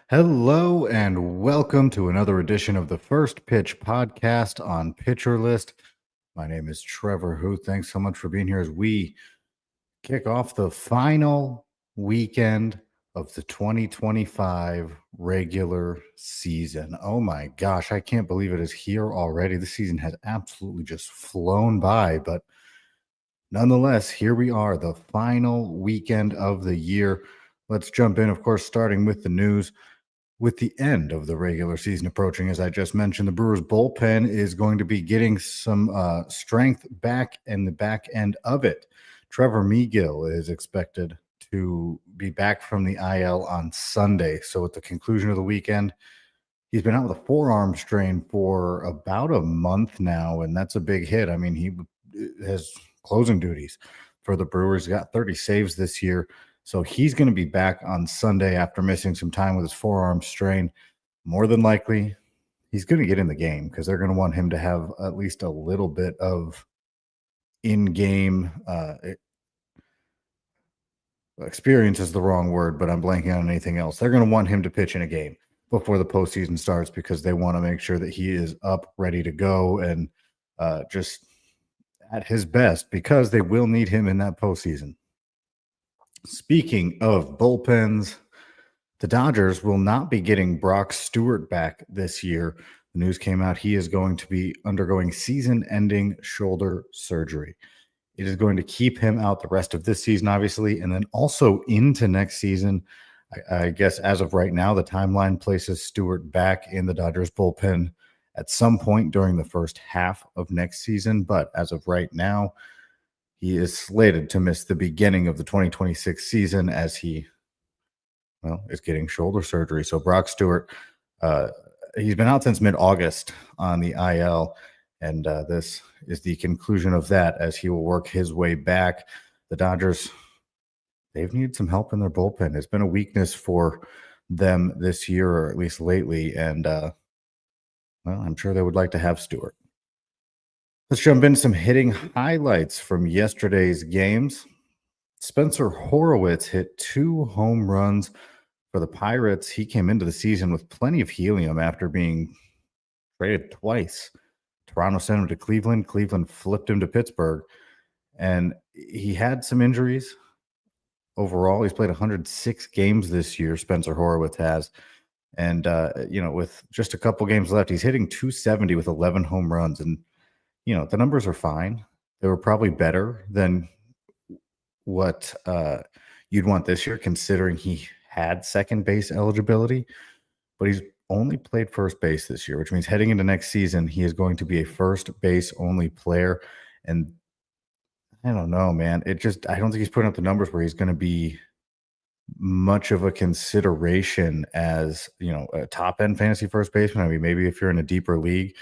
Hello and welcome to another edition of the First Pitch podcast on Pitcher List. My name is Trevor Hooth. Thanks so much for being here as we kick off the final weekend of the 2025 regular season. Oh my gosh, I can't believe it is here already. The season has absolutely just flown by, but nonetheless, here we are, the final weekend of the year. Let's jump in, of course, starting with the news. With the end of the regular season approaching, as I just mentioned, the Brewers bullpen is going to be getting some strength back in the back end of it. Trevor Megill is expected to be back from the IL on Sunday. So at the conclusion of the weekend, he's been out with a forearm strain for about a month now, and that's a big hit. I mean, he has closing duties for the Brewers. He got 30 saves this year. So he's going to be back on Sunday after missing some time with his forearm strain. More than likely, he's going to get in the game because they're going to want him to have at least a little bit of in-game experience is the wrong word, but I'm blanking on anything else. They're going to want him to pitch in a game before the postseason starts because they want to make sure that he is up, ready to go, and just at his best because they will need him in that postseason. Speaking of bullpens, the Dodgers will not be getting Brock Stewart back this year. The news came out he is going to be undergoing season-ending shoulder surgery. It is going to keep him out the rest of this season, obviously, and then also into next season. I guess as of right now, the timeline places Stewart back in the Dodgers bullpen at some point during the first half of next season. But as of right now, he is slated to miss the beginning of the 2026 season as he, is getting shoulder surgery. So Brock Stewart, he's been out since mid-August on the IL, and this is the conclusion of that as he will work his way back. The Dodgers, they've needed some help in their bullpen. It's been a weakness for them this year, or at least lately, and I'm sure they would like to have Stewart. Let's jump into some hitting highlights from yesterday's games. Spencer Horwitz hit 2 home runs for the Pirates. He came into the season with plenty of helium after being traded twice. Toronto sent him to Cleveland. Cleveland flipped him to Pittsburgh. And he had some injuries. Overall, he's played 106 games this year, Spencer Horwitz has. And, with just a couple games left, he's hitting 270 with 11 home runs. And the numbers are fine. They were probably better than what you'd want this year, considering he had second base eligibility, but he's only played first base this year, which means heading into next season, he is going to be a first base only player. And I don't know, man. I don't think he's putting up the numbers where he's going to be much of a consideration as, a top end fantasy first baseman. I mean, maybe if you're in a deeper league,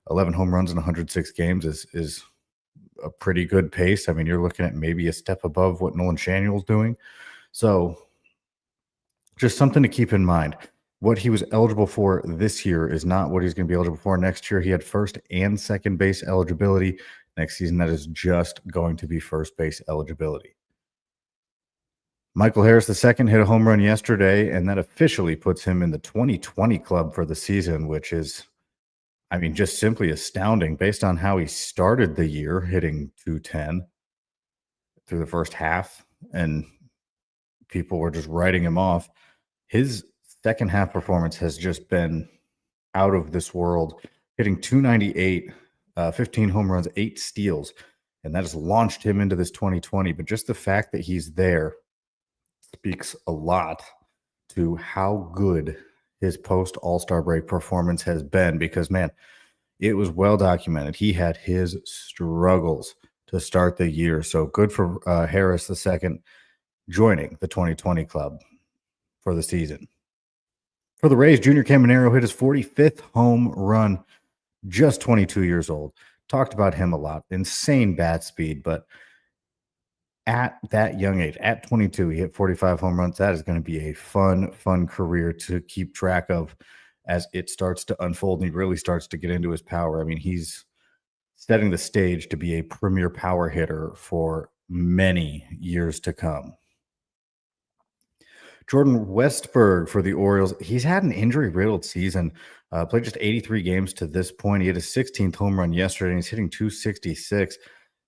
11 home runs in 106 games is a pretty good pace. I mean, you're looking at maybe a step above what Nolan Schanuel's doing. So just something to keep in mind. What he was eligible for this year is not what he's going to be eligible for next year. He had first and second base eligibility. Next season, that is just going to be first base eligibility. Michael Harris II hit a home run yesterday, and that officially puts him in the 2020 club for the season, which is, just simply astounding based on how he started the year, hitting 210 through the first half, and people were just writing him off. His second half performance has just been out of this world, hitting 298, 15 home runs, 8 steals, and that has launched him into this 2020. But just the fact that he's there speaks a lot to how good his post All-Star break performance has been, because, man, it was well documented. He had his struggles to start the year. So good for Harris II joining the 2020 club for the season. For the Rays, Junior Caminero hit his 45th home run, just 22 years old. Talked about him a lot. Insane bat speed, but at that young age, at 22, he hit 45 home runs. That is going to be a fun career to keep track of as it starts to unfold and he really starts to get into his power. I mean, he's setting the stage to be a premier power hitter for many years to come. Jordan Westberg for the Orioles. He's had an injury riddled season. Played just 83 games to this point. He had his 16th home run yesterday, and he's hitting 266.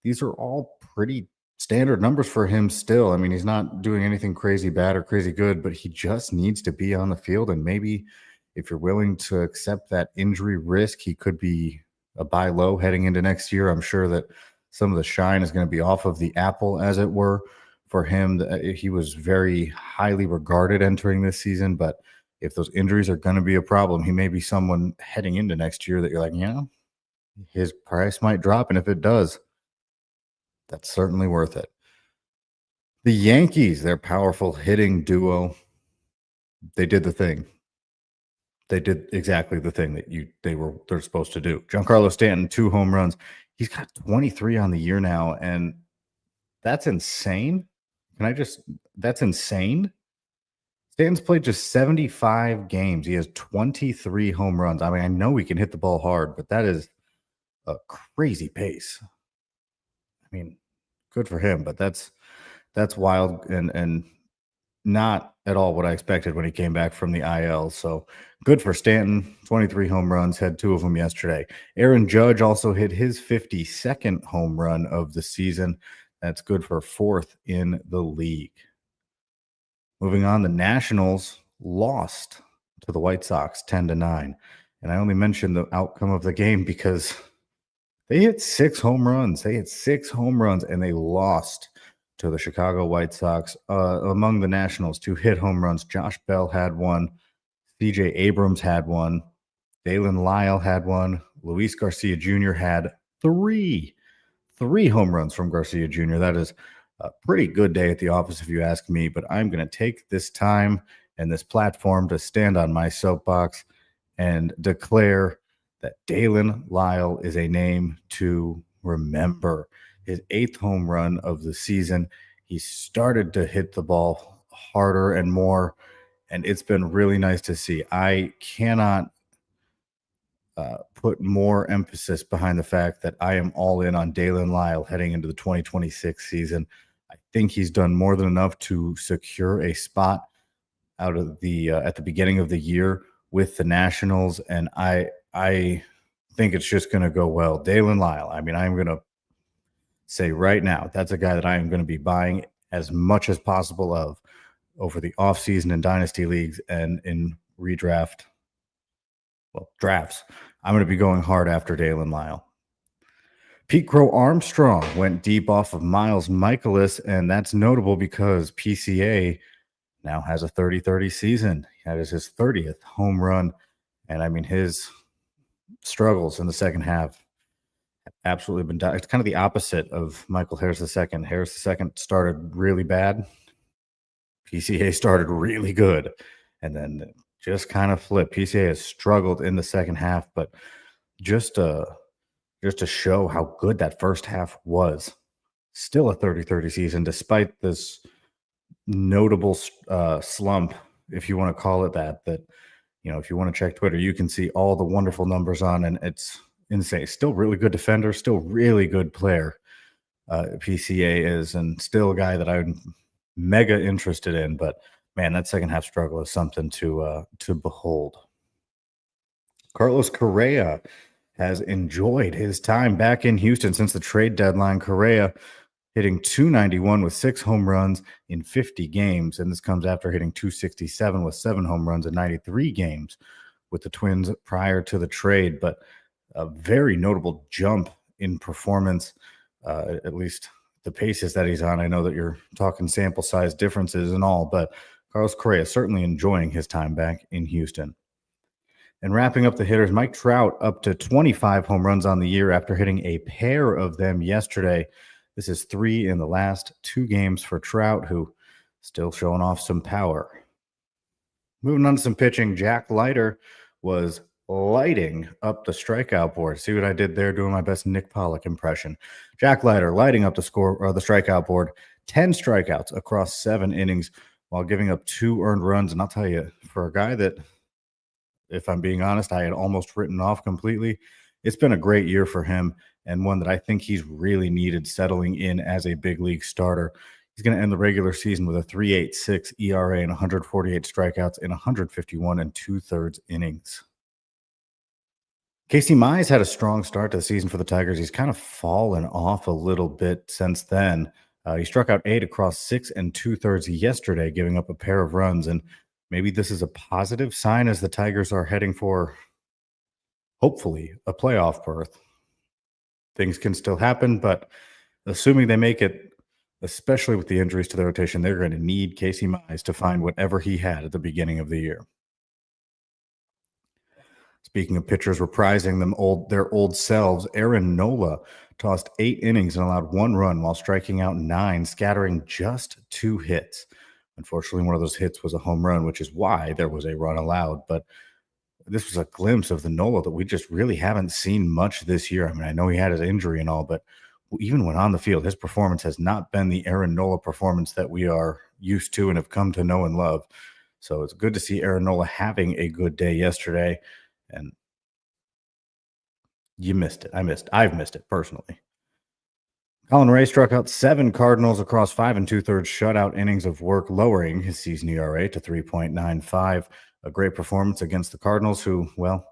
These are all pretty standard numbers for him still. I mean, he's not doing anything crazy bad or crazy good, but he just needs to be on the field. And maybe if you're willing to accept that injury risk, he could be a buy low heading into next year. I'm sure that some of the shine is going to be off of the apple, as it were, for him. He was very highly regarded entering this season, but if those injuries are going to be a problem, he may be someone heading into next year that you're like, his price might drop. And if it does, that's certainly worth it. The Yankees, their powerful hitting duo, they did the thing. They did exactly the thing that they're supposed to do. Giancarlo Stanton, 2 home runs. He's got 23 on the year now, and that's insane. That's insane. Stanton's played just 75 games. He has 23 home runs. I mean, I know he can hit the ball hard, but that is a crazy pace. I mean, good for him, but that's wild and not at all what I expected when he came back from the IL. So good for Stanton. 23 home runs, had 2 of them yesterday. Aaron Judge also hit his 52nd home run of the season. That's good for 4th in the league. Moving on, the Nationals lost to the White Sox 10-9. And I only mentioned the outcome of the game because they hit 6 home runs. And they lost to the Chicago White Sox. Among the Nationals to hit home runs, Josh Bell had 1, CJ Abrams had 1, Dalen Lyle had 1, Luis Garcia Jr. had 3 home runs from Garcia Jr. That is a pretty good day at the office, if you ask me, but I'm going to take this time and this platform to stand on my soapbox and declare that Dalen Lyle is a name to remember. His 8th home run of the season. He started to hit the ball harder and more, and it's been really nice to see. I cannot put more emphasis behind the fact that I am all in on Dalen Lyle heading into the 2026 season. I think he's done more than enough to secure a spot out of the at the beginning of the year with the Nationals, and I think it's just going to go well. Dalen Lyle. I mean, I'm going to say right now, that's a guy that I am going to be buying as much as possible of over the offseason in dynasty leagues and in drafts. I'm going to be going hard after Dalen Lyle. Pete Crow Armstrong went deep off of Miles Michaelis, and that's notable because PCA now has a 30-30 season. That is his 30th home run, and I mean, his struggles in the second half absolutely been done. It's kind of the opposite of Michael Harris II. Harris II started really bad. PCA started really good, and then just kind of flipped. PCA has struggled in the second half, but just to show how good that first half was. Still a 30-30 season, despite this notable slump, if you want to call it that, if you want to check Twitter, you can see all the wonderful numbers on, and it's insane. Still really good defender, still really good player. PCA is, and still a guy that I'm mega interested in. But man, that second half struggle is something to behold. Carlos Correa has enjoyed his time back in Houston since the trade deadline. Correa hitting .291 with 6 home runs in 50 games, and this comes after hitting .267 with 7 home runs in 93 games with the Twins prior to the trade. But a very notable jump in performance, at least the paces that he's on. I know that you're talking sample size differences and all, but Carlos Correa certainly enjoying his time back in Houston. And wrapping up the hitters, Mike Trout up to 25 home runs on the year after hitting a pair of them yesterday. This is 3 in the last 2 games for Trout, who still showing off some power. Moving on to some pitching, Jack Leiter was lighting up the strikeout board. See what I did there, doing my best Nick Pollock impression. Jack Leiter lighting up the strikeout board, 10 strikeouts across 7 innings while giving up 2 earned runs. And I'll tell you, for a guy that, if I'm being honest, I had almost written off completely, it's been a great year for him, and one that I think he's really needed settling in as a big league starter. He's going to end the regular season with a 3.86 ERA and 148 strikeouts in 151 and two-thirds innings. Casey Mize had a strong start to the season for the Tigers. He's kind of fallen off a little bit since then. He struck out 8 across 6 and two-thirds yesterday, giving up a pair of runs. And maybe this is a positive sign as the Tigers are heading for, hopefully, a playoff berth. Things can still happen, but assuming they make it, especially with the injuries to the rotation, they're going to need Casey Mize to find whatever he had at the beginning of the year. Speaking of pitchers reprising their old selves, Aaron Nola tossed 8 innings and allowed 1 run while striking out 9, scattering just 2 hits. Unfortunately, one of those hits was a home run, which is why there was a run allowed. But this was a glimpse of the Nola that we just really haven't seen much this year. I mean, I know he had his injury and all, but even when on the field, his performance has not been the Aaron Nola performance that we are used to and have come to know and love. So it's good to see Aaron Nola having a good day yesterday. And you missed it. I've missed it personally. Colin Ray struck out 7 Cardinals across 5 and two-thirds shutout innings of work, lowering his season ERA to 3.95. A great performance against the Cardinals, who, well,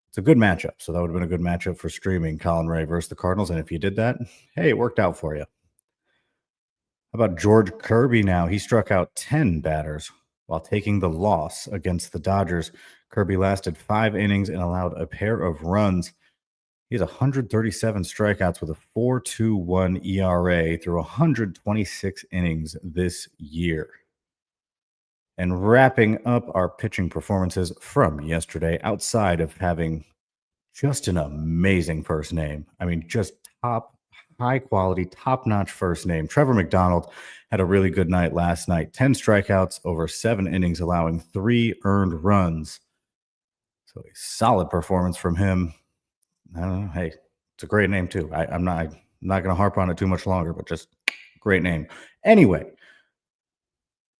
it's a good matchup. So that would have been a good matchup for streaming Colin Ray versus the Cardinals. And if you did that, hey, it worked out for you. How about George Kirby now? He struck out 10 batters while taking the loss against the Dodgers. Kirby lasted 5 innings and allowed a pair of runs. He has 137 strikeouts with a 4.21 ERA through 126 innings this year. And wrapping up our pitching performances from yesterday, outside of having just an amazing first name. I mean, just high quality, top-notch first name. Trevor McDonald had a really good night last night. 10 strikeouts over 7 innings, allowing 3 earned runs. So a solid performance from him. I don't know. Hey, it's a great name too. I'm not going to harp on it too much longer, but just great name. Anyway,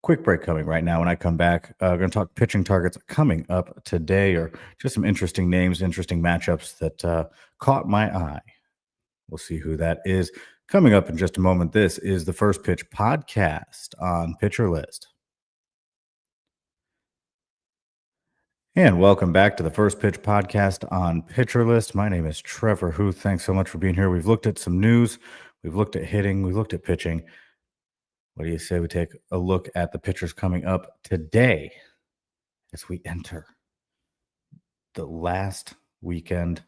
quick break coming right now. When I come back, we're going to talk pitching targets coming up today, or just some interesting names, interesting matchups that caught my eye. We'll see who that is coming up in just a moment. This is the First Pitch podcast on Pitcher List. And welcome back to the First Pitch podcast on Pitcher List. My name is Trevor Hooth. Thanks so much for being here. We've looked at some news. We've looked at hitting. We've looked at pitching. What do you say we take a look at the pitchers coming up today as we enter the last weekend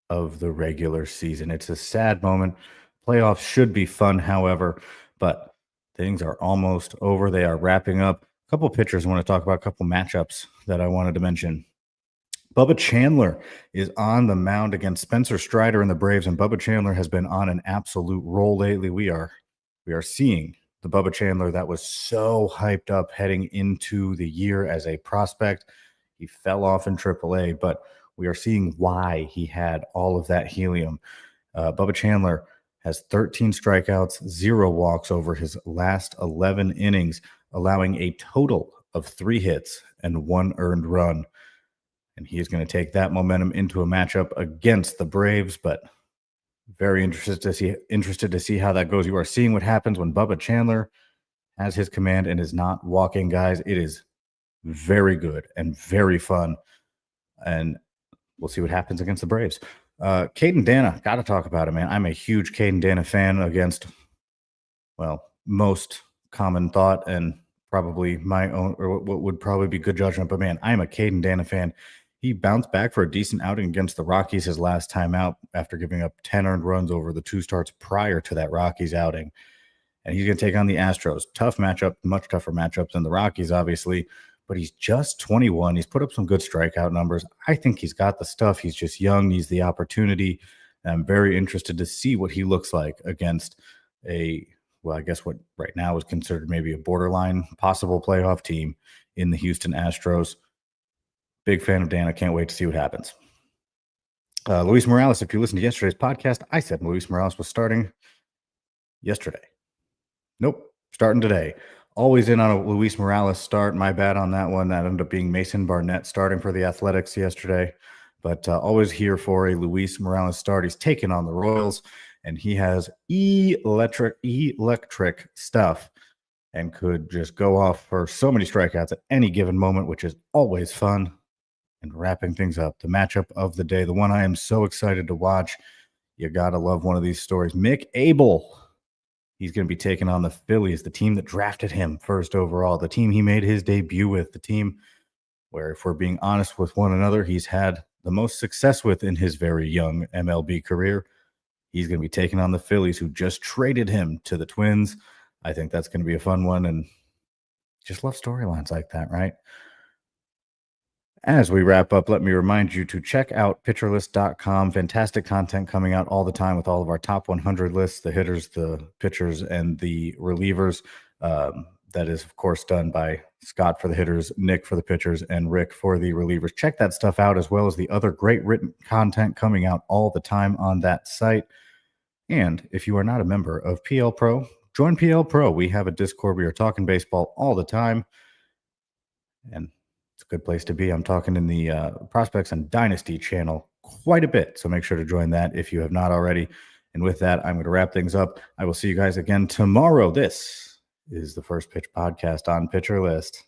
of the regular season? It's a sad moment. Playoffs should be fun, however, but things are almost over. They are wrapping up. A couple of pitchers I want to talk about, a couple of matchups that I wanted to mention. Bubba Chandler is on the mound against Spencer Strider and the Braves, and Bubba Chandler has been on an absolute roll lately. We are seeing the Bubba Chandler that was so hyped up heading into the year as a prospect. He fell off in AAA, but we are seeing why he had all of that helium. Bubba Chandler has 13 strikeouts, 0 walks over his last 11 innings, allowing a total of 3 hits and 1 earned run. And he is going to take that momentum into a matchup against the Braves, but very interested to see how that goes. You are seeing what happens when Bubba Chandler has his command and is not walking guys. It is very good and very fun. And we'll see what happens against the Braves. Caden Dana, got to talk about it, man. I'm a huge Caden Dana fan against, well, most common thought and probably my own, or what would probably be good judgment. But man, I'm a Caden Dana fan. He bounced back for a decent outing against the Rockies his last time out after giving up 10 earned runs over the 2 starts prior to that Rockies outing. And he's going to take on the Astros. Tough matchup, much tougher matchup than the Rockies, obviously. But he's just 21. He's put up some good strikeout numbers. I think he's got the stuff. He's just young, needs the opportunity. And I'm very interested to see what he looks like against I guess what right now is considered maybe a borderline possible playoff team in the Houston Astros. Big fan of Dan. I can't wait to see what happens. Luis Morales, if you listened to yesterday's podcast, I said Luis Morales was starting yesterday. Nope, starting today. Always in on a Luis Morales start. My bad on that one. That ended up being Mason Barnett starting for the Athletics yesterday. But always here for a Luis Morales start. He's taking on the Royals. and he has electric stuff and could just go off for so many strikeouts at any given moment, which is always fun. And wrapping things up, the matchup of the day, the one I am so excited to watch. You got to love one of these stories. Mick Abel. He's going to be taking on the Phillies, the team that drafted him first overall, the team he made his debut with, the team where, if we're being honest with one another, he's had the most success with in his very young MLB career. He's going to be taking on the Phillies, who just traded him to the Twins. I think that's going to be a fun one, and just love storylines like that, right? As we wrap up, let me remind you to check out pitcherlist.com. Fantastic content coming out all the time with all of our top 100 lists, the hitters, the pitchers, and the relievers. That is, of course, done by Scott for the hitters, Nick for the pitchers, and Rick for the relievers. Check that stuff out, as well as the other great written content coming out all the time on that site. And if you are not a member of PL Pro, join PL Pro. We have a Discord. We are talking baseball all the time, and it's a good place to be. I'm talking in the Prospects and Dynasty channel quite a bit, so make sure to join that if you have not already. And with that, I'm going to wrap things up. I will see you guys again tomorrow. This is the First Pitch Podcast on Pitcher List.